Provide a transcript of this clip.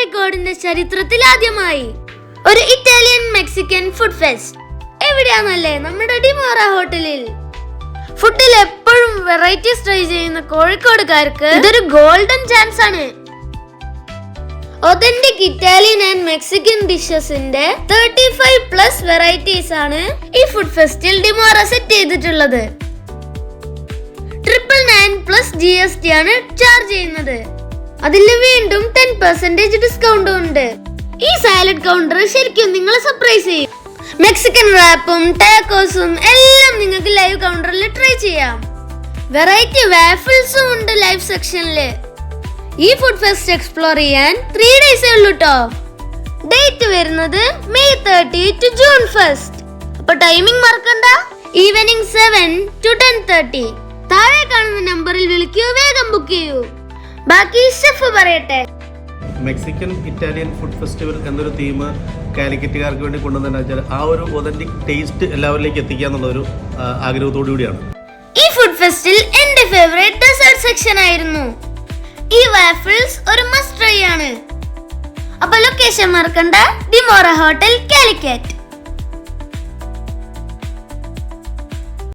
കോഴിക്കോടിന്റെ ചരിത്രത്തിൽ ആദ്യമായി ഒരു ഇറ്റാലിയൻ മെക്സിക്കൻ ഫുഡ് ഫെസ്റ്റ്. എവിടെയാണല്ലേ? നമ്മുടെ ഡിമോറ ഹോട്ടലിൽ. ഫുഡിൽ എപ്പോഴും വെറൈറ്റീസ് ട്രൈ ചെയ്യുന്ന കോഴിക്കോടുകാർക്ക് ഇതൊരു ഗോൾഡൻ ചാൻസ് ആണ്. ഒതന്റിക് ഇറ്റാലിയൻ ആൻഡ് മെക്സിക്കൻ ഡിഷസിന്റെ 35+ വെറൈറ്റീസ് ആണ് ഈ ഫുഡ് ഫെസ്റ്റിൽ ഡിമോറ സെറ്റ് ചെയ്തിട്ടുള്ളത്. 999+ GST ആണ് ചാർജ് ചെയ്യുന്നത്. അതിൽ വീണ്ടും 10% ഡിസ്കൗണ്ടും ഉണ്ട്. ഈ സാലഡ് കൗണ്ടർ ശരിക്കും നിങ്ങളെ സർപ്രൈസ് ചെയ്യും. മെക്സിക്കൻ റാപ്പും ടാക്കോസും എല്ലാം നിങ്ങൾക്ക് ലൈവ് കൗണ്ടറിൽ ട്രൈ ചെയ്യാം. വെറൈറ്റി വാഫിൾസും ഉണ്ട് ലൈവ് സെക്ഷനില്. ഈ ഫുഡ് ഫെസ്റ്റ് എക്സ്പ്ലോർ ചെയ്യാൻ 3 days ഉള്ളൂ ട്ടോ. ഡേറ്റ് വരുന്നത് May 30 to June 1. അപ്പൊ ടൈമിംഗ് മറക്കണ്ട. Evening 7 to 10:30. താഴെ കാണുന്ന നമ്പറിൽ വിളിക്കൂ, വേഗം ബുക്ക് ചെയ്യൂ. ബാക്കി ഷെഫ് പറയട്ടെ. മെക്സിക്കൻ ഇറ്റാലിയൻ ഫുഡ് ഫെസ്റ്റിവൽ എന്നൊരു തീം കാലിക്കറ്റുകാർക്ക് വേണ്ടി കൊണ്ടുവന്നതെന്ന് വെച്ചാൽ ആ ഒരു ഒതന്റിക് ടേസ്റ്റ് എല്ലാവരിലേക്ക് എത്തിക്കുക എന്നുള്ളൊരു ആഗ്രഹത്തോടു കൂടിയാണ്. ഈ ഫുഡ് ഫെസ്റ്റിൽ എന്റെ ഫേവറേറ്റ് ഡെസേർട്ട് സെക്ഷൻ ആയിരുന്നു. ഈ വാഫിൾസ് ഒരു മസ്റ്റ് ട്രൈ ആണ്. അപ്പൊ ലൊക്കേഷൻ മറക്കണ്ട, ഡിമോറ ഹോട്ടൽ, കാലിക്കറ്റ്.